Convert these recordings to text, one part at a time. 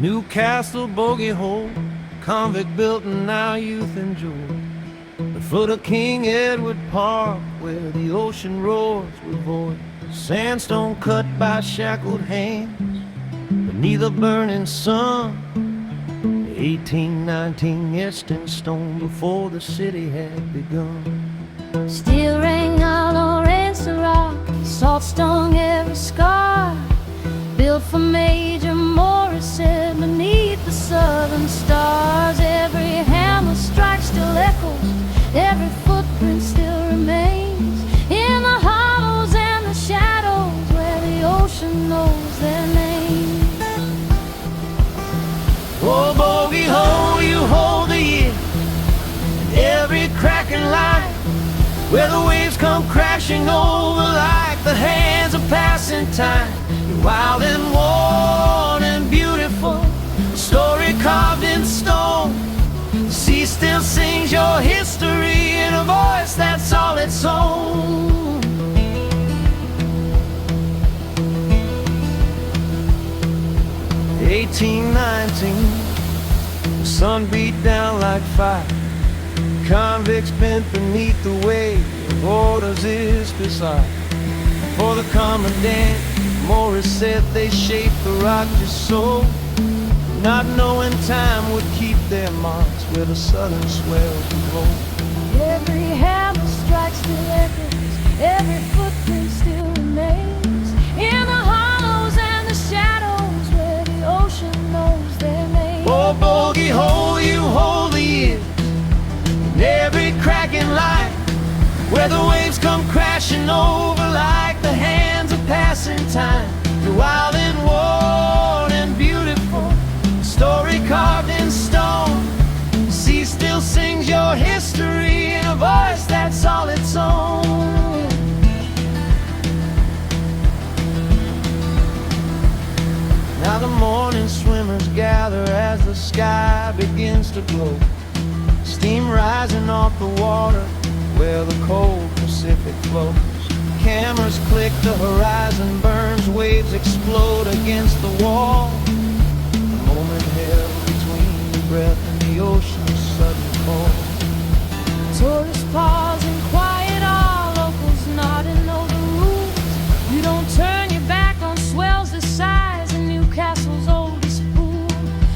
Newcastle bogey hole, convict built and now youth enjoy. The foot of King Edward Park, where the ocean roars with void. Sandstone cut by shackled hands beneath a burning sun. 1819 etched in stone before the city had begun. Steel ring all against the rock, salt stung every scar. Built for Major Morrison beneath the southern stars. Every hammer strike still echoes, every footprint still remains in the hollows and the shadows where the ocean knows their name. Oh, bogey hole, you hold the year, and every cracking light where the waves come crashing over like the hands of passing time. You're wild and worn and beautiful, a story carved in stone. The sea still sings your history in a voice that's all its own. "1819, the sun beat down like fire. Convicts bent beneath the weight of orders is beside. For the commandant, Morris said they shaped the rock just so, not knowing time would keep their marks where the southern swells would roll. Every hammer strikes still echoes, every footprint still remains in the hollows and the shadows where the ocean knows their name. Oh, bogey hole, you hold the years, and every cracking light where the waves come crashing over like the hands of passing time. You're wild and worn and beautiful, a story carved in stone. The sea still sings your history in a voice that's all its own. Now the morning swimmers gather as the sky begins to glow. Steam rising off the water where the cold Pacific flows. Cameras click, the horizon burns, waves explode against the wall. The moment held between the breath and the ocean's sudden call. Tourists pause and quiet, all locals nod and know the rules. You don't turn your back on swells the size of Newcastle's oldest pool.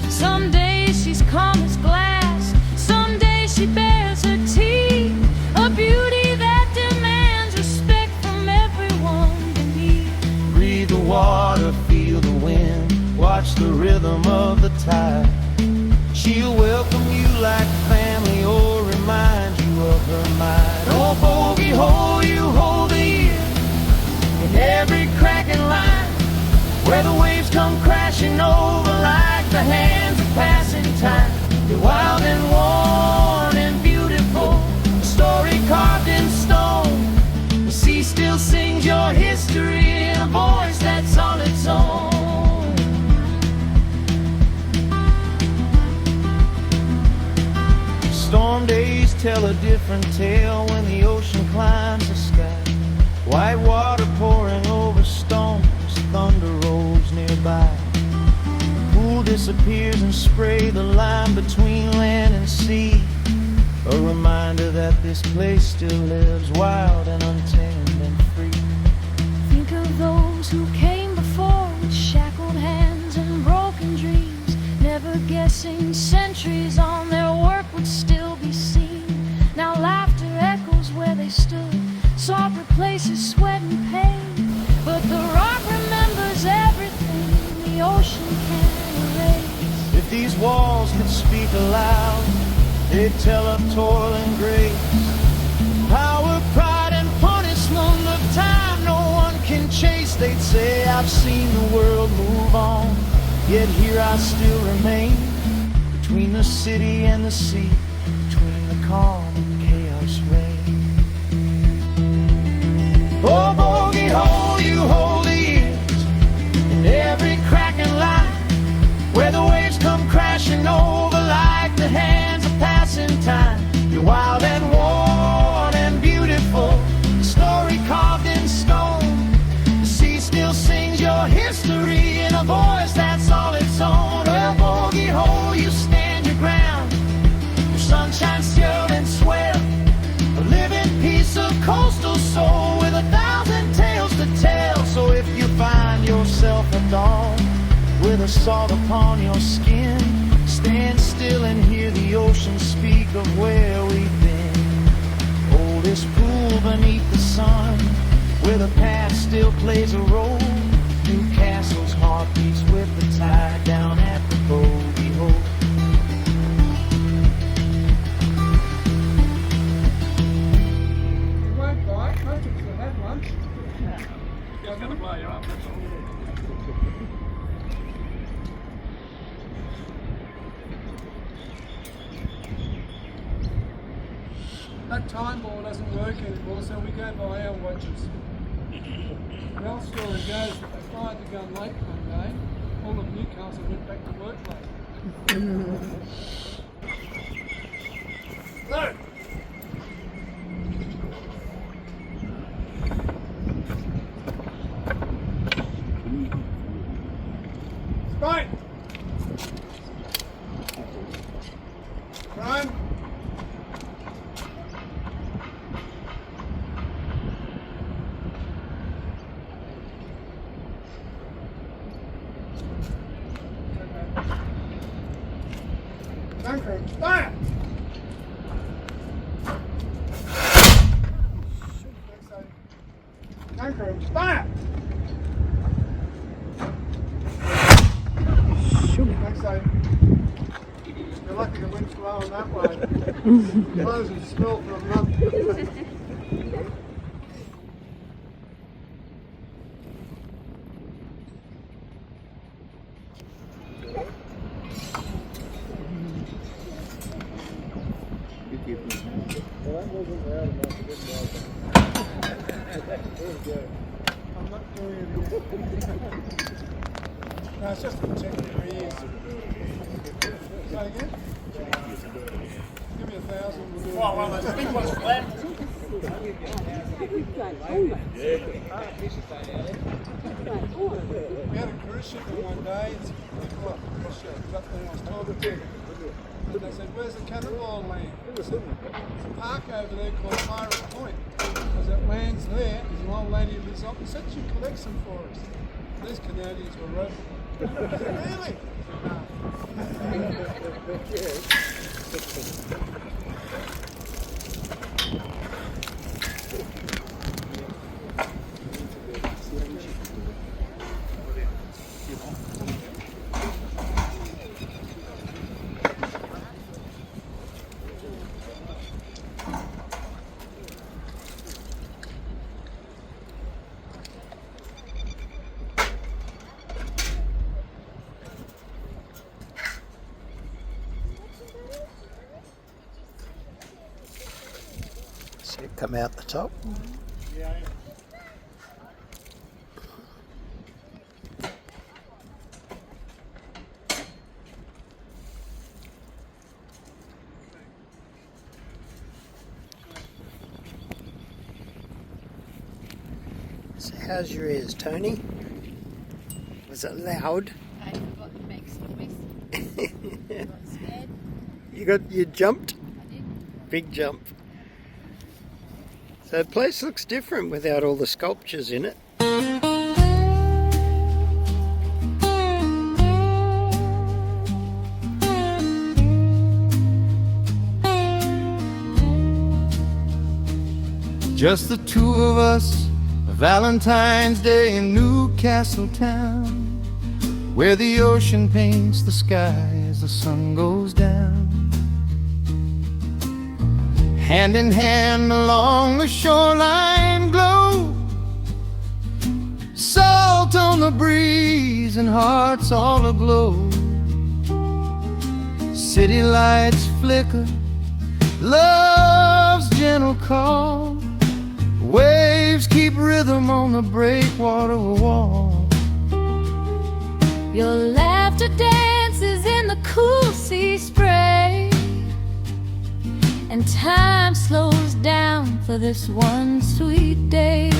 Some days she's calm as glass, some days she bears her teeth. A beauty that demands respect from everyone beneath. Breathe the water, feel the wind, watch the rhythm of the tide. She'll welcome you like family or remind you of her might. Oh, bogey hole, you hold the year, in every cracking line where the waves come crashing over like the hands of passing time. You're wild and worn and beautiful, a story carved in stone. The sea still sings your history in a voice that's all its own. Storm days tell a different tale when the ocean climbs the sky. White water pouring over stones, thunder rolls nearby. The pool disappears in spray, the line between land and sea. A reminder that this place still lives wild and untamed and free. Think of those who came before with shackled hands and broken dreams, never guessing centuries on their work would still be seen. Now laughter echoes where they stood, salt replaces sweat and pain. But the rock remembers everything the ocean can't erase. If these walls could speak aloud, they'd tell of toil and grace, power, pride, and punishment of time no one can chase. They'd say, I've seen the world move on, yet here I still remain, between the city and the sea, between the calm and chaos reign. Oh, bogey hole, you hold the years, in every cracking line where the waves come crashing over like the hands of passing time. You're wild and worn and beautiful, a story carved in stone. The sea still sings your history in a voice that's all its own. salt upon your skin. Stand still and hear the ocean speak of where we've been. Oldest pool beneath the sun, where the past still plays a role. Newcastle's heart beats with the tide down at the bogey hole. You won't bite, most of us will have one. Just gonna blow you up, that's all. That time ball doesn't work anymore, so we go by our watches. The old story goes that they fired the gun late one day, all of Newcastle went back to work late. Look! Spike! Prime! Anchor, fire! Anchor, fire! Next side. You're lucky the wind's blowing that way. Clothes and smell for a month. I'm not doing it again. No, it's just to protect your ears. Say again? Give me 1,000, we'll do it. Well, those big ones flat. We had a cruise ship on one day, it's up there, I was talking to them. And they said, where's the cannonball land? I said, there's a park over there called Pirate Point. Because that land's there, there's an old lady who lives opposite, she collects them for us. These Canadians were roving. I said, really? See it come out the top. So how's your ears, Tony? Was it loud? I forgot to make some noise. I got scared. You jumped? I did. Big jump. So the place looks different without all the sculptures in it. Just the two of us, a Valentine's Day in Newcastle town, where the ocean paints the sky as the sun goes down. Hand in hand along the shoreline glow, salt on the breeze and hearts all aglow. City lights flicker, love's gentle call, waves keep rhythm on the breakwater wall. Your laughter dances in the cool sea spray, and time slows down for this one sweet day.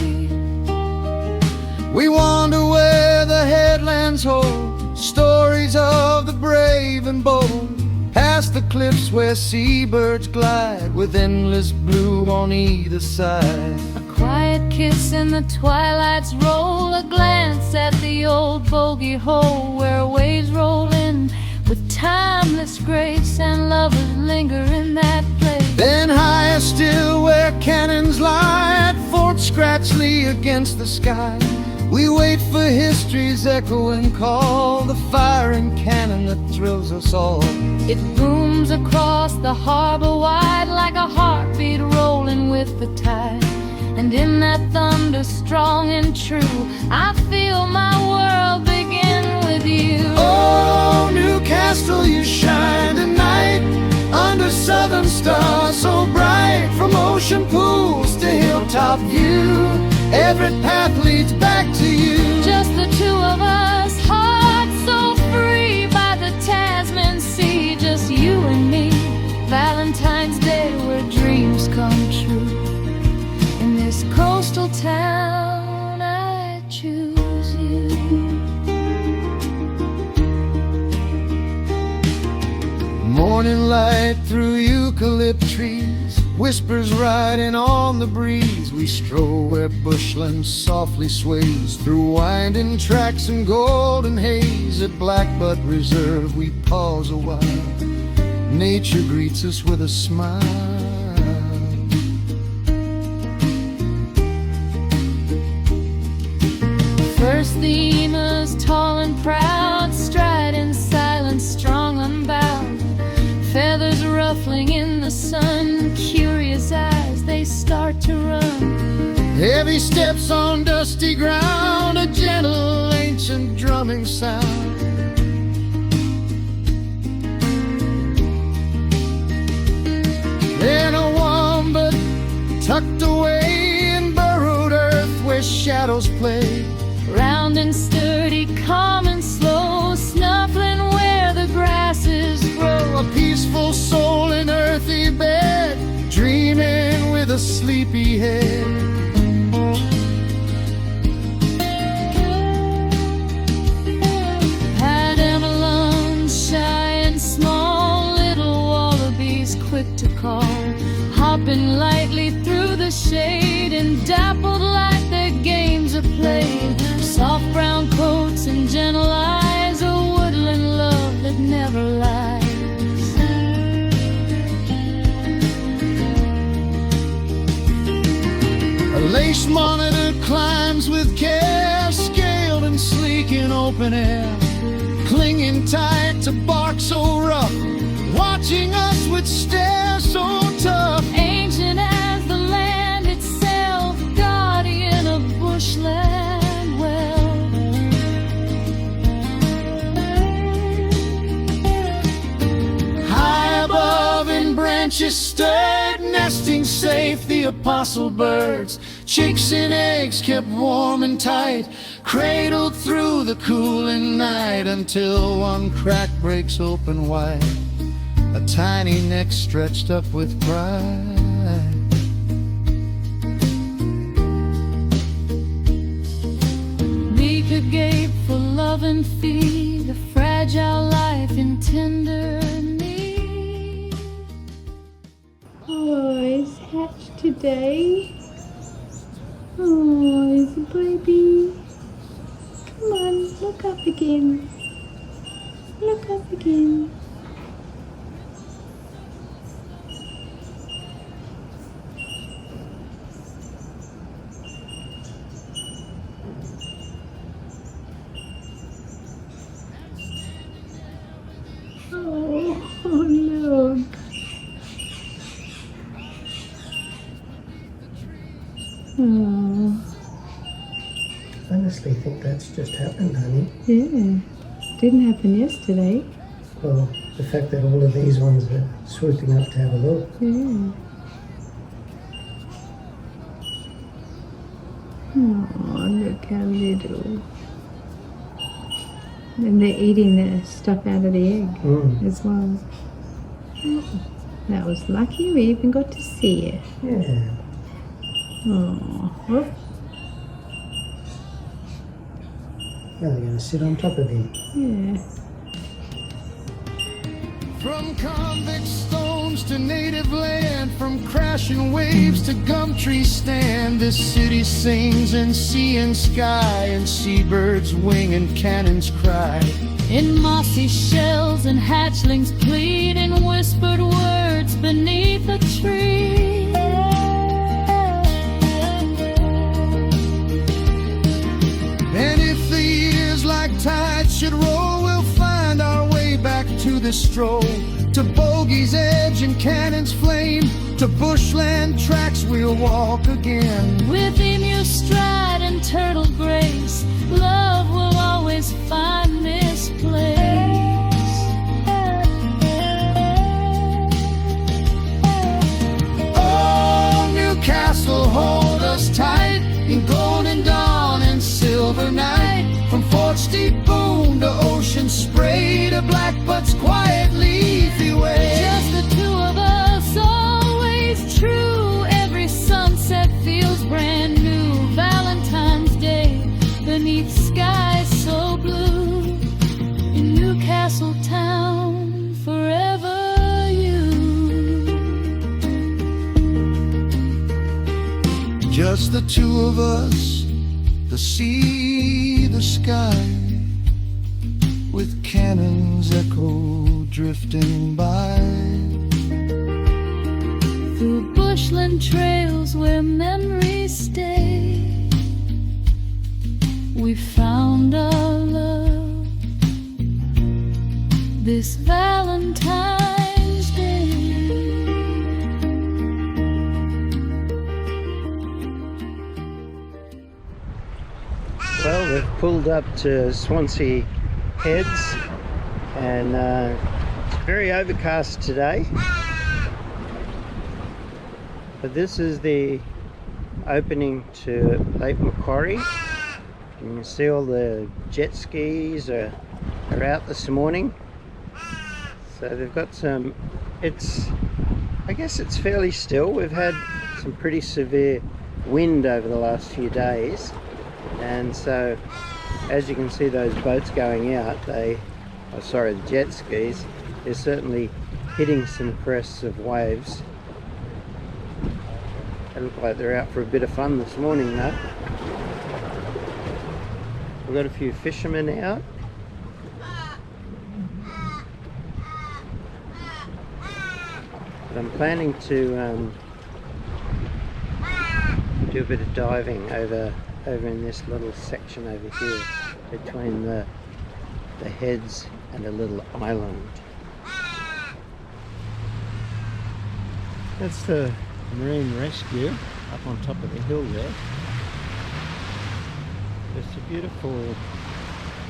We wander where the headlands hold stories of the brave and bold, past the cliffs where seabirds glide with endless blue on either side. A quiet quiet kiss in the twilight's roll, a glance at the old bogey hole where waves roll in with timeless grace and lovers linger in that place. Then higher still where cannons lie at Fort Scratchley against the sky, we wait for history's echoing call, the firing cannon that thrills us all. It booms across the harbor wide like a heartbeat rolling with the tide. And in that thunder strong and true, I feel my world begin with you. Oh, Newcastle, you shine tonight under southern stars so bright. From ocean pools to hilltop view, every path leads back to you. Just the two of us, hearts so free by the Tasman Sea. Just you and me, Valentine's Day where dreams come true. In this coastal town I choose you. Morning light through eucalypt trees whispers riding on the breeze. We stroll where bushland softly sways through winding tracks and golden haze. At Blackbutt Reserve we pause a while, nature greets us with a smile. First the emus, tall and proud, stride in silence, strong, unbowed. Feathers ruffling in the sun, curious eyes, they start to run. Heavy steps on dusty ground, a gentle ancient drumming sound. Then a wombat tucked away in burrowed earth where shadows play. Round and sturdy, calm and slow, snuffling where the grasses grow. A peaceful soul in earthy bed, dreaming with a sleepy head. Padamalones, shy and small, little wallabies quick to call, hopping lightly through the shade and dappled like their games are played. Soft brown coats and gentle eyes, a woodland love that never lies. A lace monitor climbs with care, scaled and sleek in open air, clinging tight to bark so rough, watching us with stare so tough. Ancient as the land itself, guardian of bushland well. High above in branches stirred, nesting safe the apostle birds. Chicks and eggs kept warm and tight, cradled through the cooling night, until one crack breaks open wide, a tiny neck stretched up with pride. Meek agape for love and feed, a fragile life in tender need. Oh, he's hatched today. Oh, he's a baby. Come on, look up again. Look up again. Oh, look. Oh, I honestly think that's just happened, honey. yeah. Didn't happen yesterday. Well, the fact that all of these ones are swooping up to have a look. Yeah. Oh, look how little. And they're eating the stuff out of the egg as well. Oh, that was lucky we even got to see it. Yeah. Oh, whoop. Now they're going to sit on top of him. Yeah. From convict stone homes to native land, from crashing waves to gum tree stand. This city sings in sea and sky, and seabirds wing and cannons cry. In mossy shells and hatchlings plead in whispered words beneath a tree. And if the years like tides should roll, we'll find our way back to the stroll, to Bogey's Edge and Cannon's Flame, to bushland tracks we'll walk again. With emu stride and turtle grace, love will always find this place. Oh, Newcastle, hold us tight in golden dawn and silver night. From Fort Steep Boom to Ocean Spray to Blackbutt's quiet leafy way. Just the two of us, always true. Every sunset feels brand new. Valentine's Day beneath skies so blue. In Newcastle town, forever you. Just the two of us, the sea, the sky, with cannon's echo drifting by. Through bushland trails where memories stay, we found our love this Valentine's Day. Well, we've pulled up to Swansea Heads, and it's very overcast today. But this is the opening to Lake Macquarie. You can see all the jet skis are out this morning. So they've got some, I guess it's fairly still. We've had some pretty severe wind over the last few days. And so, as you can see those boats going out, the jet skis, they're certainly hitting some crests of waves. They look like they're out for a bit of fun this morning though. We've got a few fishermen out. But I'm planning to do a bit of diving over in this little section over here between the heads and a little island. That's the Marine Rescue up on top of the hill there. It's a beautiful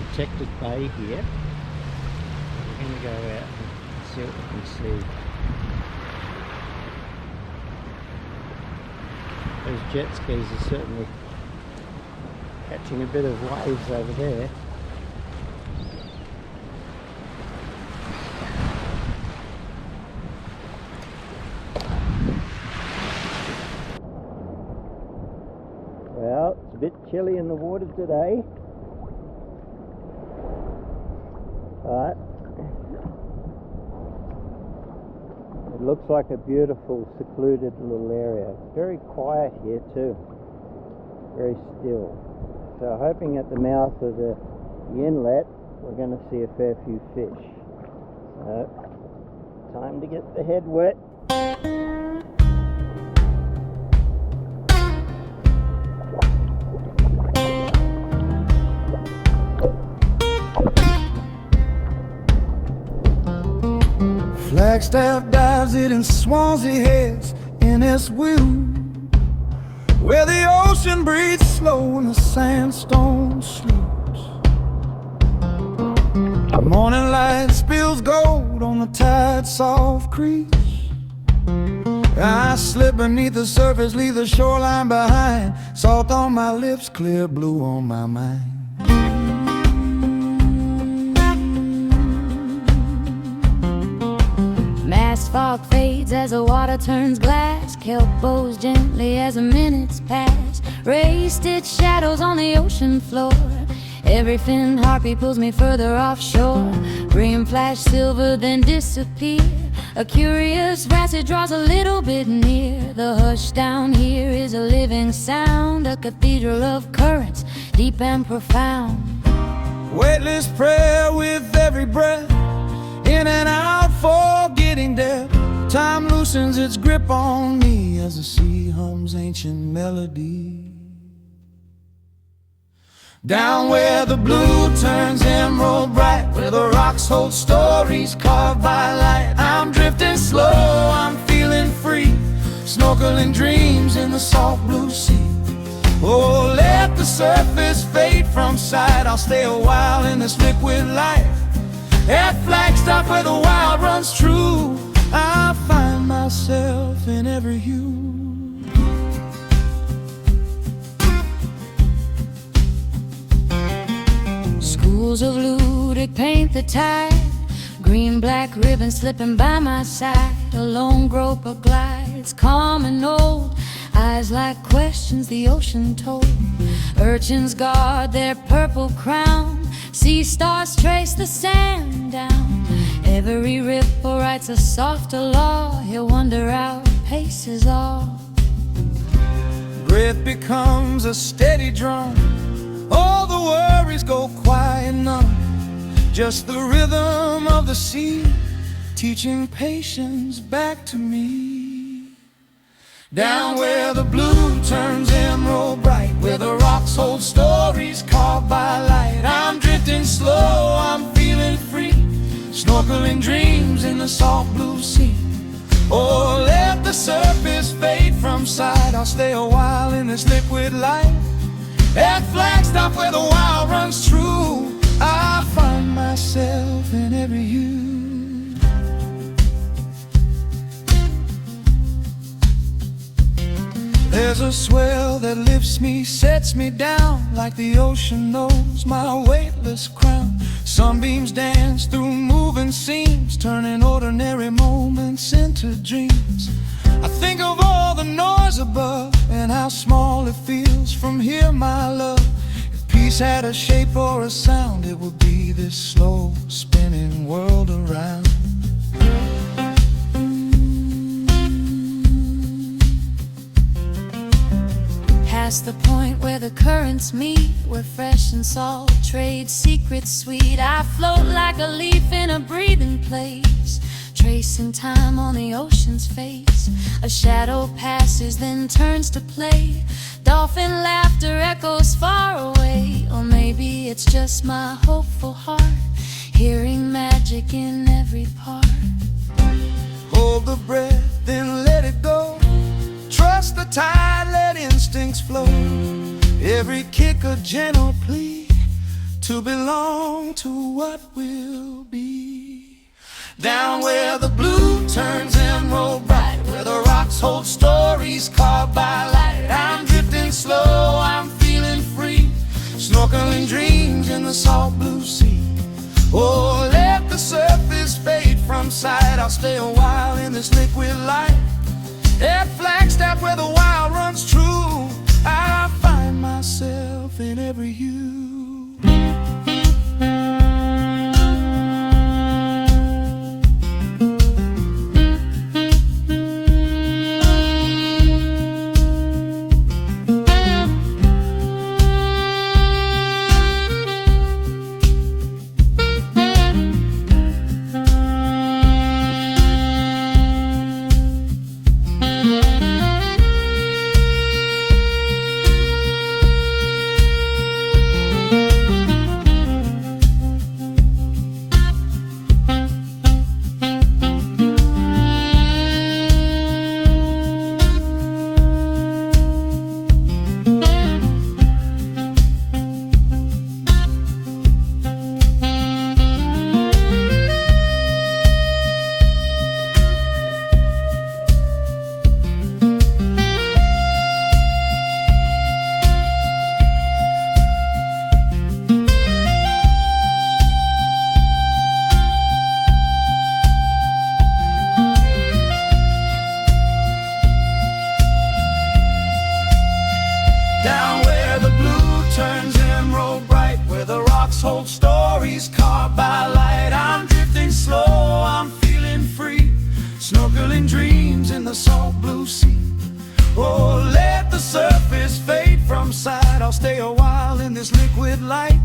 protected bay here. We're going to go out and see what we can see. Those jet skis are certainly catching a bit of waves over there. Well, it's a bit chilly in the water today, but it looks like a beautiful secluded little area. Very quiet here too, very still. So hoping at the mouth of the inlet we're going to see a fair few fish. So, time to get the head wet. Flagstaff dives it in Swansea Heads, NSW, where the ocean breathes slow and the sandstone sleeps. The morning light spills gold on the tide's soft crease. I slip beneath the surface, leave the shoreline behind. Salt on my lips, clear blue on my mind. Masked fog fades as the water turns glass. Kelp bows gently as the minutes pass. Ray-stitched shadows on the ocean floor. Every finned harpy pulls me further offshore. Green flash silver then disappear. A curious passage draws a little bit near. The hush down here is a living sound, a cathedral of currents, deep and profound. Weightless prayer with every breath, in and out, forgetting death. Time loosens its grip on me as the sea hums ancient melody. Down where the blue turns emerald bright, where the rocks hold stories carved by light, I'm drifting slow, I'm feeling free, snorkeling dreams in the salt blue sea. Oh, let the surface fade from sight, I'll stay a while in this liquid life. At Flagstaff where the wild runs true, I find myself in every hue. Schools of ludic paint the tide, green black ribbon slipping by my side. A lone groper glides, calm and old, eyes like questions the ocean told. Urchins guard their purple crown, sea stars trace the sand down. Every ripple writes a softer law, he'll wonder our pace is all. Breath becomes a steady drum, all the worries go quiet numb. Just the rhythm of the sea, teaching patience back to me. Down where the blue turns emerald bright, where the rocks hold stories carved by light, I'm drifting slow, I'm feeling free, snorkeling dreams in the salt blue sea. Oh, let the surface fade from sight, I'll stay a while in this liquid light. At Flagstaff where the wild runs true, I find myself in every hue. There's a swell that lifts me, sets me down, like the ocean knows my weightless crown. Sunbeams dance through moving seams, turning ordinary moments into dreams. I think of all the noise above, and how small it feels from here, my love. If peace had a shape or a sound, it would be this slow spinning world around. Past the point where the currents meet, where fresh and salt trade secrets sweet, I float like a leaf in a breathing place, tracing time on the ocean's face. A shadow passes, then turns to play. Dolphin laughter echoes far away. Or maybe it's just my hopeful heart, hearing magic in every part. Hold the breath, then let it go. Trust the tide, let instincts flow. Every kick a gentle plea to belong to what will be. Down where the blue turns emerald bright, where the rocks hold stories carved by light, I'm drifting slow, I'm feeling free, snorkeling dreams in the salt blue sea. Oh, let the surface fade from sight, I'll stay a while in this liquid light. At Flagstaff where the wild runs true, I find myself in every hue. Hold stories carved by light, I'm drifting slow, I'm feeling free, Oh, let the surface fade from sight. I'll stay a while in this liquid light.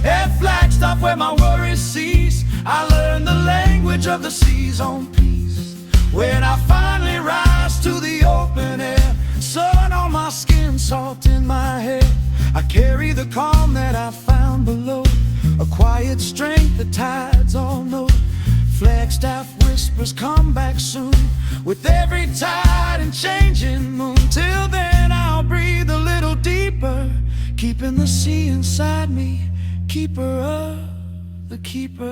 At Flagstaff where my worries cease, I learn the language of the sea's own peace. When I finally rise to the open air, sun on my skin, salt in my hair, I carry the calm that I found below, a quiet strength the tides all know. Flagstaff whispers come back soon, with every tide and changing moon. Till then I'll breathe a little deeper, keeping the sea inside me, keeper of the keeper.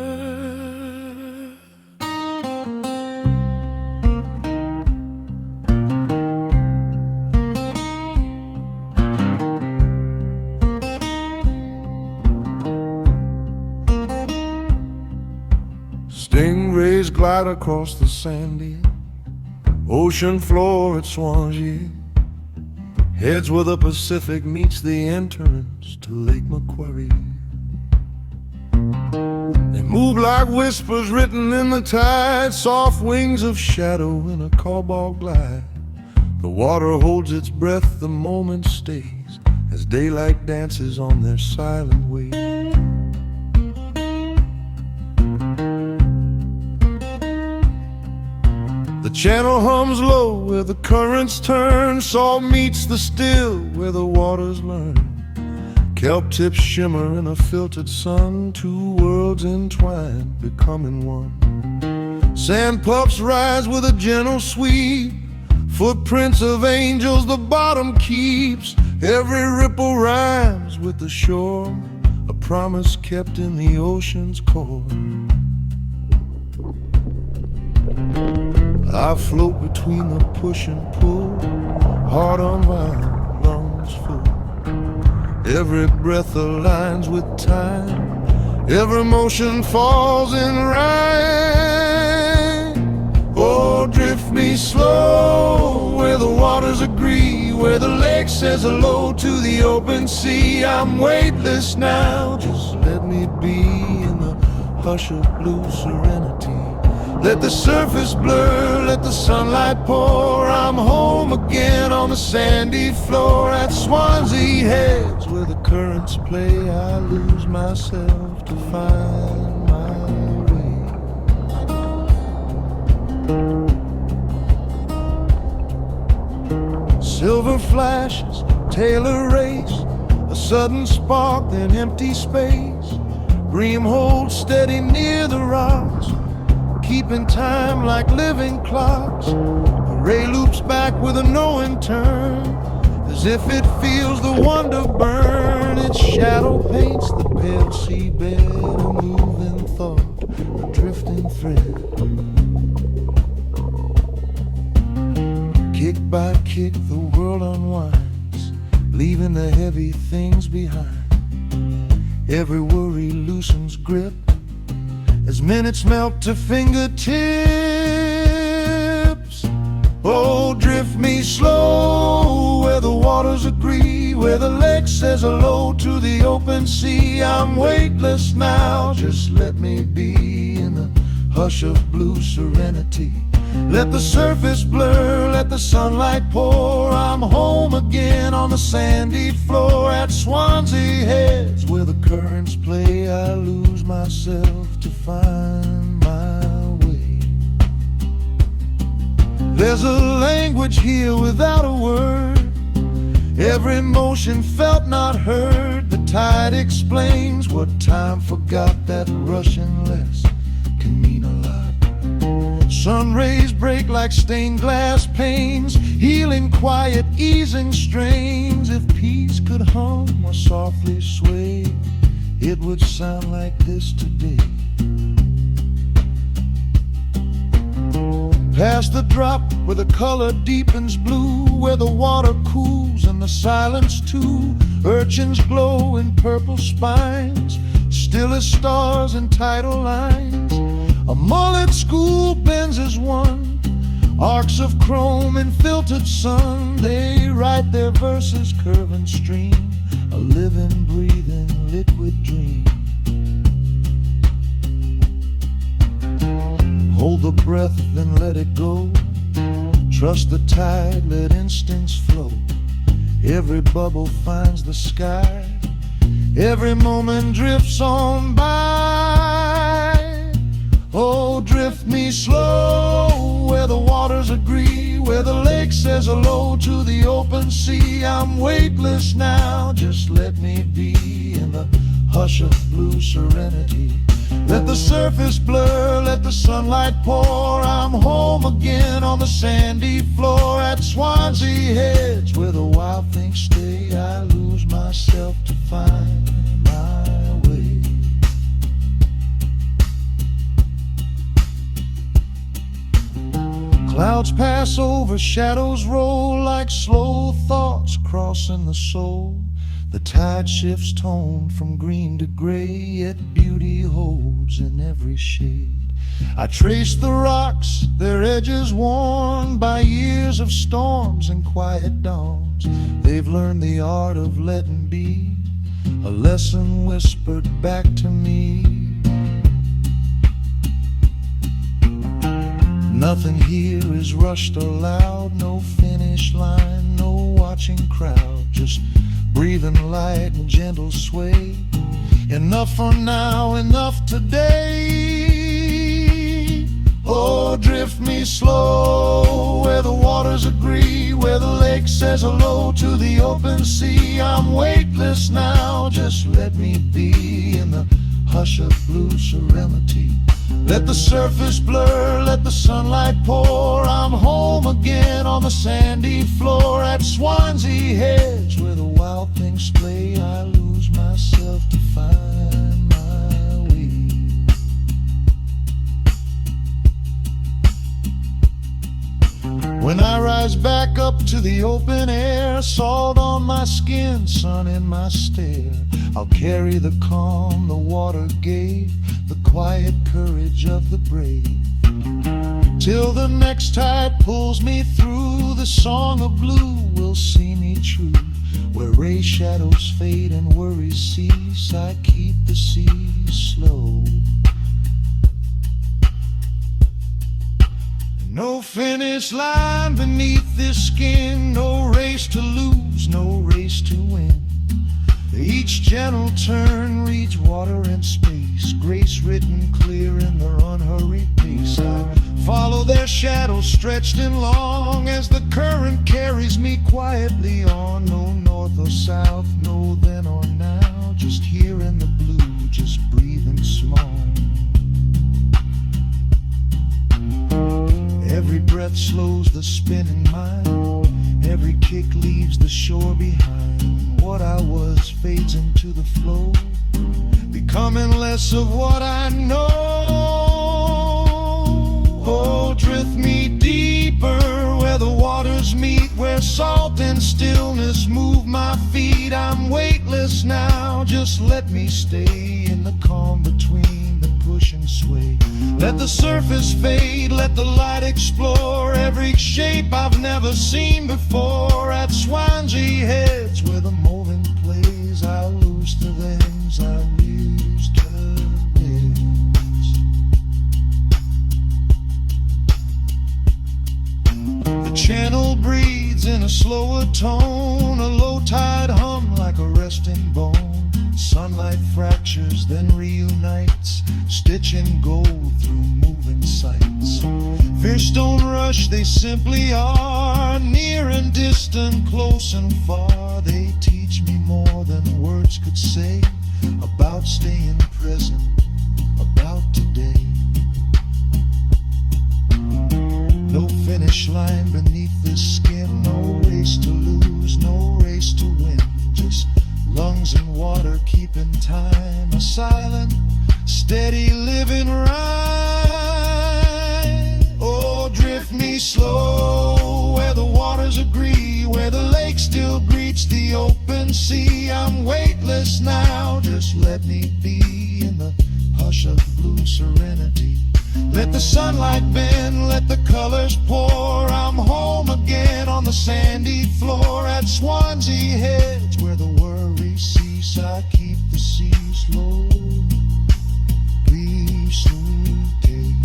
Stingrays glide across the sandy ocean floor at Swansea. Heads where the Pacific meets the entrance to Lake Macquarie. They move like whispers written in the tide, soft wings of shadow in a cobalt glide. The water holds its breath, the moment stays, as daylight dances on their silent way. The channel hums low where the currents turn, salt meets the still where the waters learn. Kelp tips shimmer in a filtered sun, two worlds entwined, becoming one. Sand puffs rise with a gentle sweep, footprints of angels the bottom keeps. Every ripple rhymes with the shore, a promise kept in the ocean's core. I float between the push and pull, heart unwound, lungs full. Every breath aligns with time, every motion falls in rhyme. Oh, drift me slow where the waters agree, where the lake says hello to the open sea. I'm weightless now, just let me be in the hush of blue serenity. Let the surface blur, let the sunlight pour. I'm home again on the sandy floor at Swansea Heads, where the currents play. I lose myself to find my way. Silver flashes, tailor race, a sudden spark, then empty space. Bream holds steady near the rocks, keeping time like living clocks. The ray loops back with a knowing turn, as if it feels the wonder burn. Its shadow paints the pale seabed, a moving thought, a drifting thread. Kick by kick the world unwinds, leaving the heavy things behind. Every worry loosens grip as minutes melt to fingertips. Oh, drift me slow where the waters agree, where the lake says hello to the open sea. I'm weightless now, just let me be in the hush of blue serenity. Let the surface blur, let the sunlight pour. I'm home again on the sandy floor at Swansea Heads, where the currents play. I lose myself to find my way. There's a language here without a word, every emotion felt not heard. The tide explains what time forgot, that rushing less can mean a lot. Sun rays break like stained glass panes, healing quiet, easing strains. If peace could hum or softly sway, it would sound like this today. Past the drop where the color deepens blue, where the water cools and the silence too. Urchins glow in purple spines, still as stars in tidal lines. A mullet school bends as one, arcs of chrome in filtered sun. They write their verses curve and stream, a living, breathing, liquid dream. Hold the breath, then let it go. Trust Trust the tide, let instincts flow. Every bubble finds the sky. Every moment drifts on by. Oh, drift me slow where the waters agree, where the lake says hello to the open sea. I'm weightless now, just let me be in the hush of blue serenity. Let the surface blur, let the sunlight pour. I'm home again on the sandy floor at Swansea Heads, where the wild things stay. I lose myself to find my way. Clouds pass over, shadows roll like slow thoughts crossing the soul. The tide shifts tone from green to gray, yet beauty holds in every shade. I trace the rocks, their edges worn by years of storms and quiet dawns. They've learned the art of letting be, a lesson whispered back to me. Nothing here is rushed or loud, no finish line, no watching crowd, just breathing light and gentle sway. Enough for now, enough today. Oh, drift me slow where the waters agree, where the lake says hello to the open sea. I'm weightless now, just let me be in the hush of blue serenity. Let the surface blur, let the sunlight pour. I'm home again on the sandy floor at Swansea Heads, where the wild things play. I lose myself to find my way. When I rise back up to the open air, salt on my skin, sun in my stare, I'll carry the calm the water gave, the quiet courage of the brave. Till the next tide pulls me through, the song of blue will see me true. Where ray shadows fade and worries cease, I keep the seas slow. No finish line beneath this skin, no race to lose, no race to win. Each gentle turn reads water and space, grace written clear in their unhurried pace. I follow their shadows stretched and long as the current carries me quietly on. No north or south, no then or now, just here in the blue, just breathing small. Every breath slows the spinning mind, every kick leaves the shore behind. What I was fades into the flow, becoming less of what I know. Oh, drift me deeper where the waters meet, where salt and stillness move my feet. I'm weightless now, just let me stay in the calm between the push and sway. Let the surface fade, let the light explore every shape I've never seen before. At Swansea Heads, where the moment plays, I lose to things, I lose to things. The channel breathes in a slower tone, a low tide hum like a resting bone. Sunlight fractures, then reunites, stitching gold through moving sights. Fish don't rush, they simply are, near and distant, close and far. They teach me more than words could say, about staying present, about today. No finish line beneath this skin, no race to lose, no race to win, just lungs and water keeping time, a silent, steady living ride. Oh, drift me slow where the waters agree, where the lake still greets the open sea. I'm weightless now, just let me be in the hush of blue serenity. Let the sunlight bend, let the colors pour. I'm home again on the sandy floor at Swansea Heads, where the worries cease. I keep the sea slow, please slow days.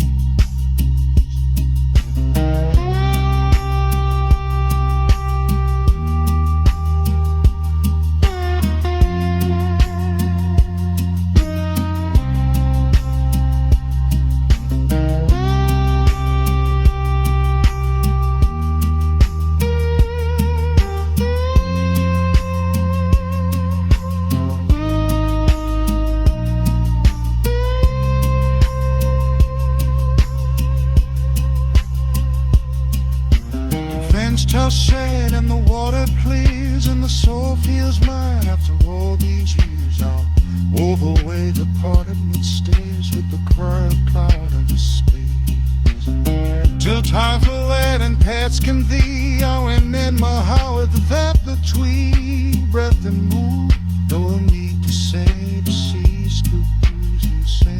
way the part of me stays with the quiet cloud and the space. Till time for letting pets can thee, how and in my heart with that between breath and move. No need to say to cease to lose and say.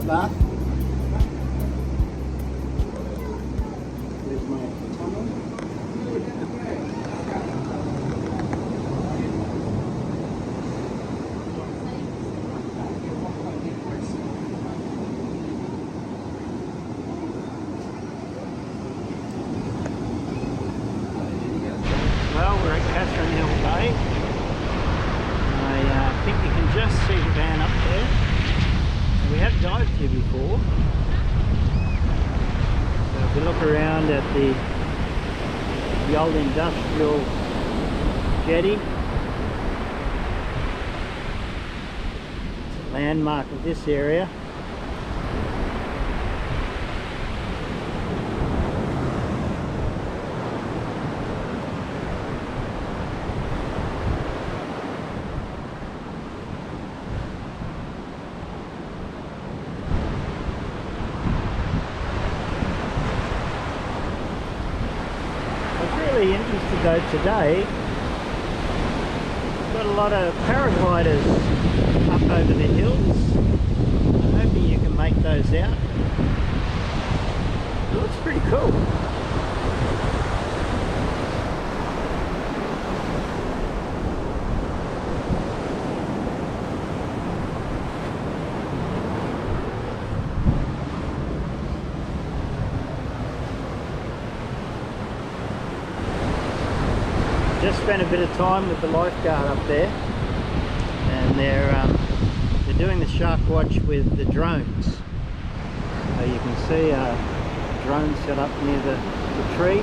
Bath. There's my tunnel. Well, we're at Catherine Hill Bay. I think you can just see the van up there. We have dived here before, so if we look around at the old industrial jetty, it's a landmark of this area. Really interested though today, got a lot of paragliders up over the hills. I'm hoping you can make those out. It looks pretty cool. Just spent a bit of time with the lifeguard up there, and they're doing the shark watch with the drones. So you can see a drone set up near the tree.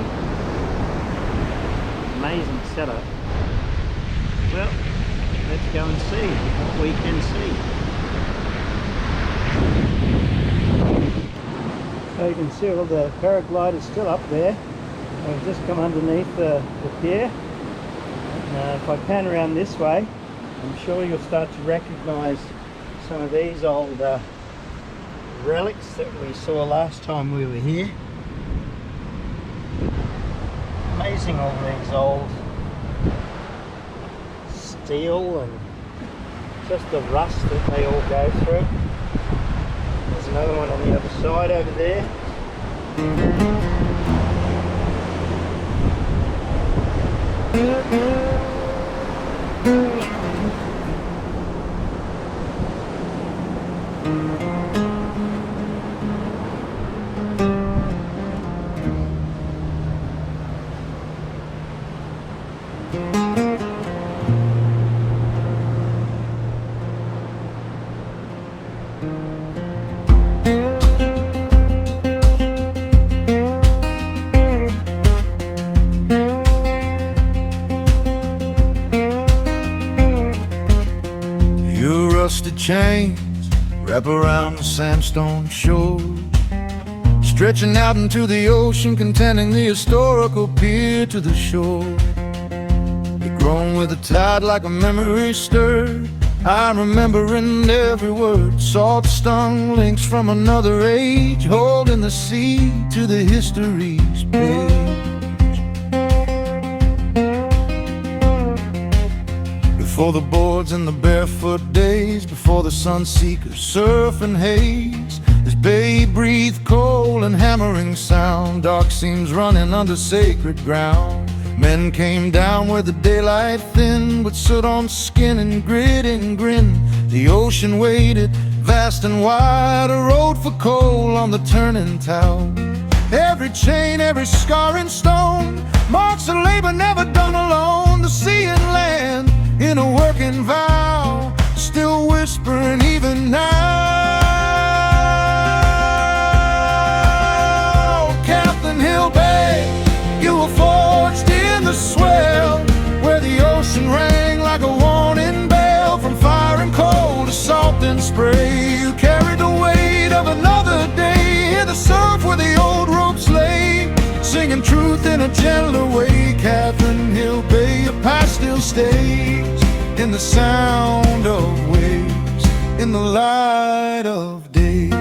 Amazing setup. Well, let's go and see what we can see. So you can see all the paragliders still up there. I've just come underneath the pier. If I pan around this way, I'm sure you'll start to recognise some of these old relics that we saw last time we were here. Amazing, all these old steel and just the rust that they all go through. There's another one on the other side over there. Rusted chains wrap around the sandstone shore, stretching out into the ocean, containing the historical pier to the shore. They've grown with the tide like a memory stirred. I'm remembering every word, salt-stung links from another age, holding the sea to the history's page. Before the boards and the barefoot days, before the sunseekers surf and haze, this bay breathed coal and hammering sound, dark seams running under sacred ground. Men came down where the daylight thinned, with soot on skin and grit and grin. The ocean waited, vast and wide, a road for coal on the turning town. Every chain, every scar and stone marks a labor never done alone. The sea and land in a working vow, still whispering even now. Captain Hill Bay, you were forged in the swell, where the ocean rang like a warning bell. From fire and coal to salt and spray, you carried the weight of another day. Hear the surf where the old ropes lay, singing truth in a gentler way. Catherine Hill Bay, your past still stays in the sound of waves, in the light of days.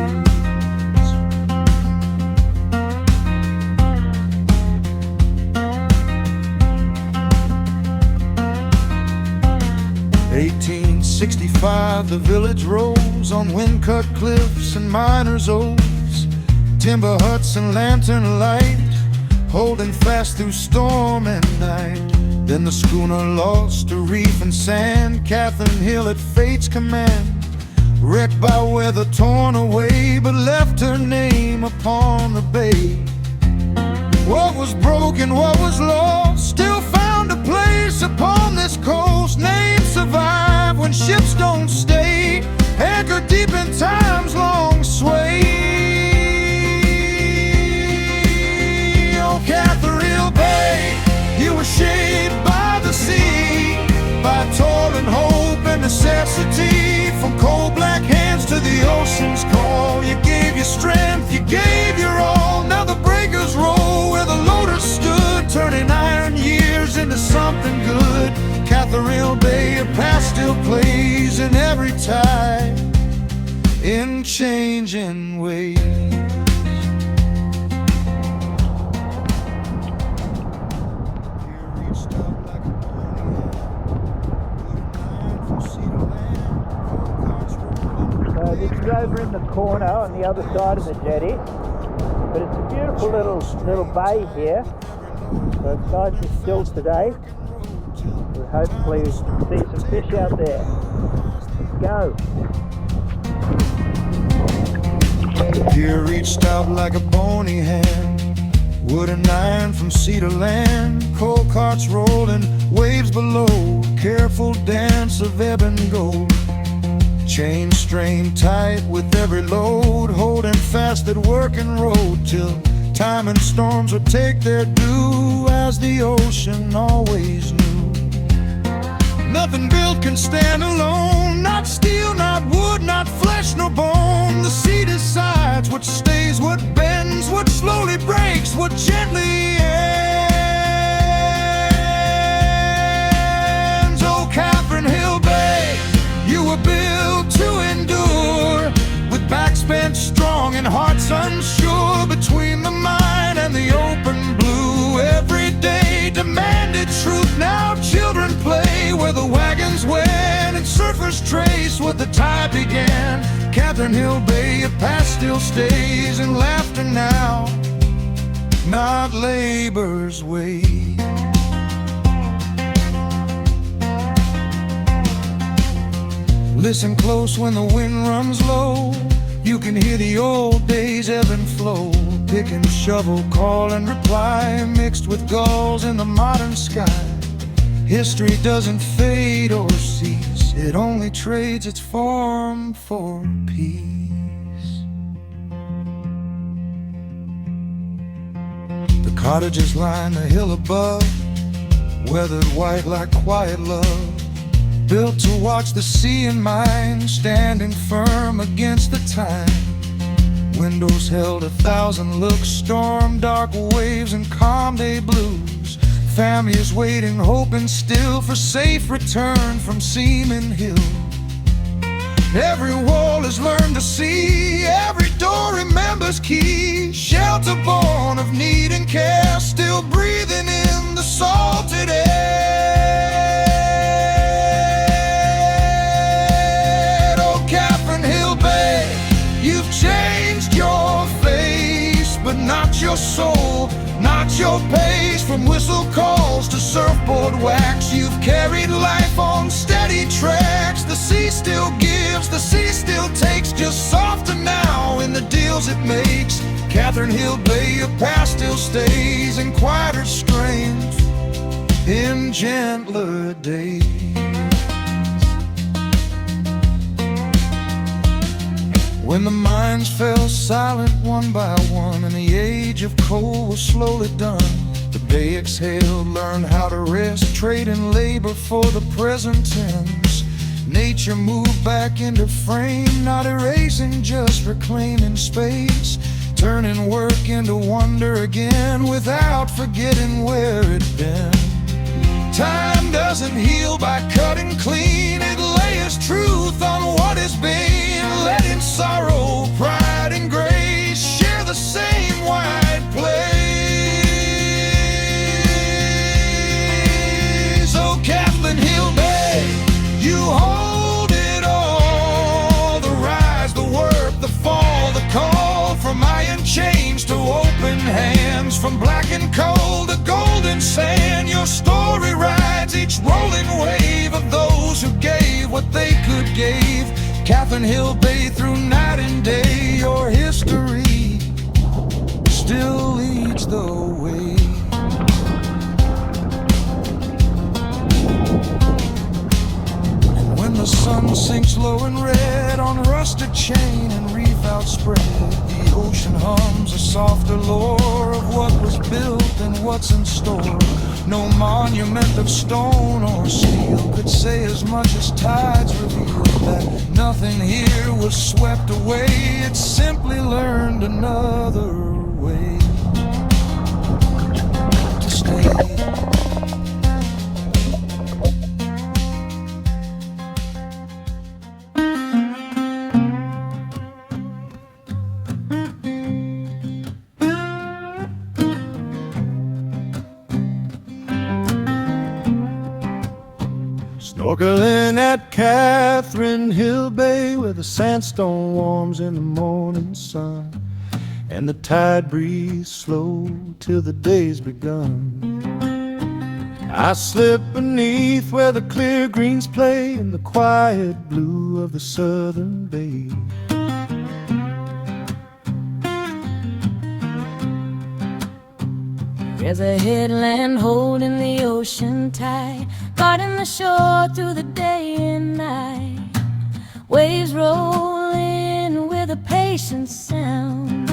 '65, the village rose on wind-cut cliffs and miners' oaths, timber huts and lantern light, holding fast through storm and night. Then the schooner lost to reef and sand, Catherine Hill at fate's command, wrecked by weather, torn away, but left her name upon the bay. What was broken, what was lost, still found a place upon this coast. Names survive when ships don't stay, anchored deep in time's long sway. Oh, Catherine Hill Bay, you were shaped by the sea, by toil and hope and necessity. From cold black hands to the ocean's call, you gave your strength, you gave your all. Now the breakers roll where the loaders stood, turning iron years into something good. Catherine Hill Bay, your past still plays in every tide, in changing ways. This is over in the corner on the other side of the jetty, but it's a beautiful little bay here, so it's nice and still today. We'll hopefully see some fish out there. Let's go. Deer reached out like a bony hand, wood and iron from sea to land, coal carts rolling, waves below, careful dance of ebb and gold. Chains strained tight with every load, holding fast that working road, till time and storms would take their due, as the ocean always knew. Nothing built can stand alone, not steel, not wood, not flesh, no bone. The sea decides what stays, what bends, what slowly breaks, what gently ends. Oh, Catherine Hill Bay, you were built to endure, with backs bent strong and hearts unsure. Between the mine and the open blue, every day demanded truth. Now children play where the wagons went, and surfers trace what the tide began. Catherine Hill Bay, your past still stays in laughter now, not labor's way. Listen close when the wind runs low, you can hear the old days ebb and flow. Pick and shovel, call and reply, mixed with gulls in the modern sky. History doesn't fade or cease, it only trades its form for peace. The cottages line the hill above, weathered white like quiet love, built to watch the sea and mine, standing firm against the time. Windows held 1,000 looks, storm, dark waves, and calm day blues. Families waiting, hoping still for safe return from Seaman Hill. Every wall has learned to see, every door remembers key. Shelter born of need and care, still breathing in the salted air. at your pace, from whistle calls to surfboard wax. You've carried life on steady tracks. The sea still gives, the sea still takes, just softer now in the deals it makes. Catherine Hill Bay, your past still stays in quieter strains, in gentler days. When the mines fell silent one by one, and the age of coal was slowly done, the bay exhaled, learned how to rest, trading labor for the present tense. Nature moved back into frame, not erasing, just reclaiming space, turning work into wonder again, without forgetting where it'd been. Time doesn't heal by cutting clean, it layers truth on what has been. Letting sorrow, pride, and grace share the same wide place. Oh, Kathleen Hill Bay, you hold it all. The rise, the work, the fall, the call, from iron chains to open hands, from black and coal to golden sand. Your story rides each rolling wave of those who gave what they could give. Kathleen Hill Bay, through night and day, your history still leads the way. And when the sun sinks low and red on rusted chain and reef outspread, the ocean hums a softer lore of what was built and what's in store. No monument of stone or steel could say as much as tides revealed, that nothing here was swept away. It simply learned another way to stay. Snorkeling at Kathleen Hill Bay, where the sandstone warms in the morning sun, and the tide breeze slow till the day's begun. I slip beneath where the clear greens play in the quiet blue of the southern bay. There's a headland holding the ocean tight, guarding the shore through the day and night. Waves roll in with a patient sound,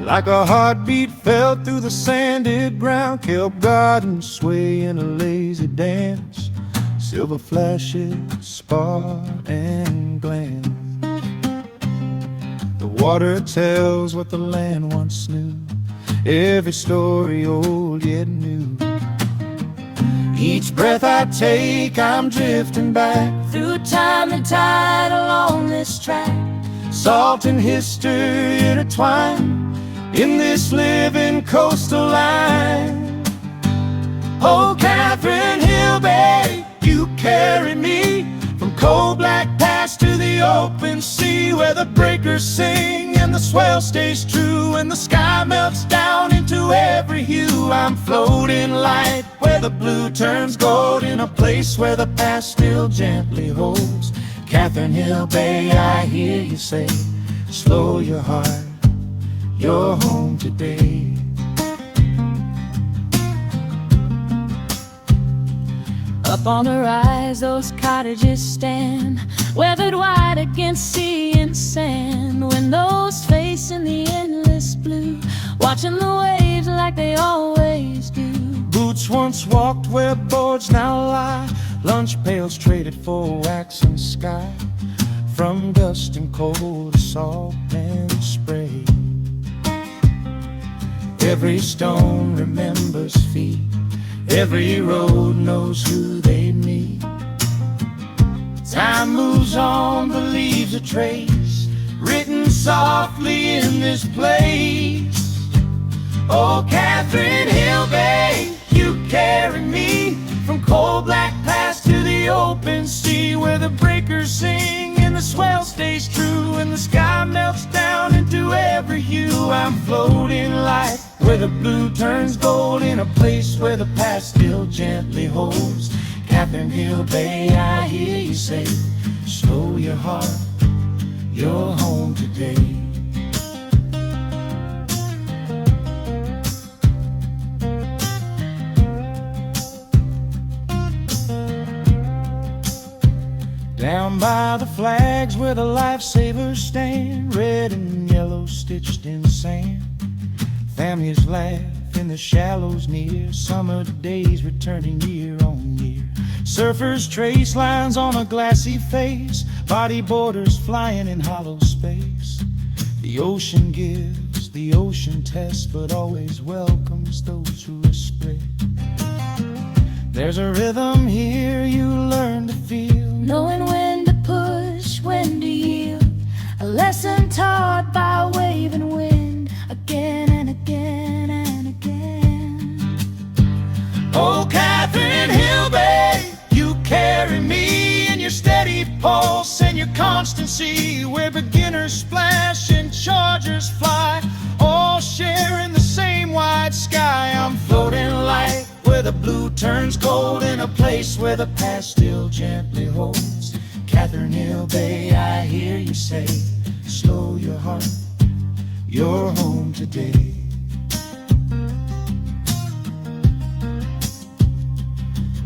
Like a heartbeat felt through the sanded ground, kelp gardens sway in a lazy dance, silver flashes spar and glance. The water tells what the land once knew, every story old yet new. Each breath I take, I'm drifting back through time and tide along this track. salt and history intertwined in this living coastal line. Oh, Kathleen Hill Bay, you carry me from cold black pass to the open sea, where the breakers sing and the swell stays true, and the sky melts down into every hue. I'm floating light where the blue turns gold, in a place where the past still gently holds. Kathleen Hill Bay, I hear you say, slow your heart, you're home today. Up on the rise, those cottages stand, weathered white against sea and sand. Windows facing the endless blue, watching the waves like they always do. Boots once walked where boards now lie, lunch pails traded for wax and sky, from dust and cold to salt and spray. Every stone remembers feet, every road knows who they meet. Time moves on, the leaves a trace, written softly in this place. Oh, Kathleen Hill Bay, you carry me from cold black pass to the open sea, where the breakers sing and the swell stays true, and the sky melts down into every hue. I'm floating light where where the blue turns gold, in a place where the past still gently holds. Catherine Hill Bay, I hear you say, slow your heart, you're home today. Down by the flags where the lifesavers stand, red and yellow stitched in sand. Families laugh in the shallows near, summer days returning year on year. Surfers trace lines on a glassy face, body borders flying in hollow space. The ocean gives, the ocean tests, but always welcomes those who respect. There's a rhythm here you learn to feel, Knowing when to push, when to yield. A lesson taught by wave and wind, again and again and again. Oh, Catherine Hill Bay, you carry me in your steady pulse and your constancy, where beginners splash and chargers fly, all sharing the same wide sky. I'm floating light where the blue turns gold, in a place where the past still gently holds. Catherine Hill Bay, I hear you say, slow your heart, you're home today.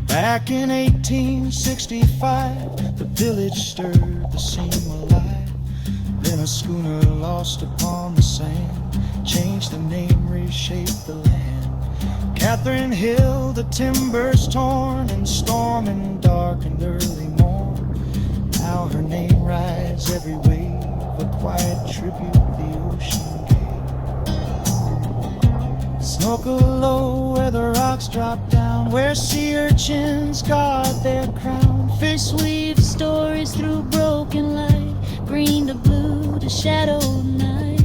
Back in 1865, the village stirred the scene alive. Then a schooner lost upon the sand changed the name, reshaped the land. Catherine Hill, the timbers torn in storm and dark and early morn. Now her name rides every wave, a quiet tribute the ocean gave. Snorkel low where the rocks drop down, where sea urchins guard their crown. Fish weave stories through broken light, green to blue to shadowed night.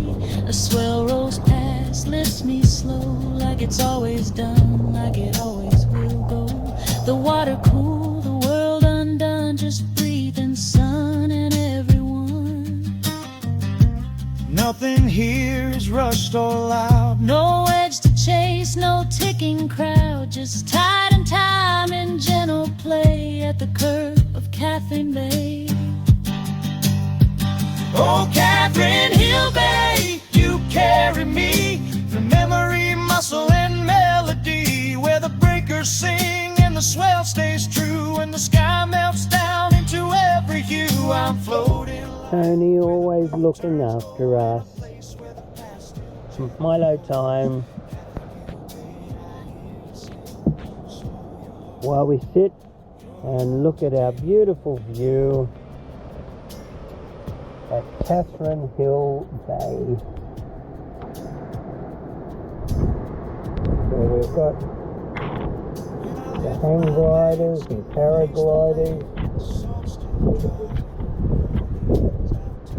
A swell rolls past, lifts me slow, like it's always done, like it always will go. The water cool, the world undone, just breathing sun and everyone. Nothing here is rushed or loud, No edge to chase, no ticking crowd, just tide and time in gentle play at the curve of Catherine Bay. Oh, Catherine Hill Bay, you carry me through memory, muscle, and melody, where the breakers sing and the swell stays true, and the sky melts down into every hue. I'm floating. Tony always looking after us. Milo time. While we sit and look at our beautiful view at Catherine Hill Bay. So we've got the hang gliders and paragliders.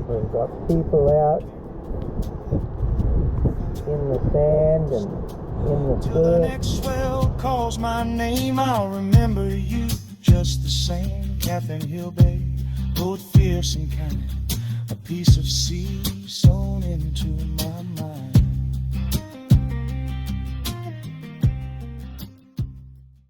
We've got people out in the sand and in the Till the surf. next swell calls my name, I'll remember you just the same. Catherine Hill Bay, both fierce and kind, a piece of sea sewn into my mind.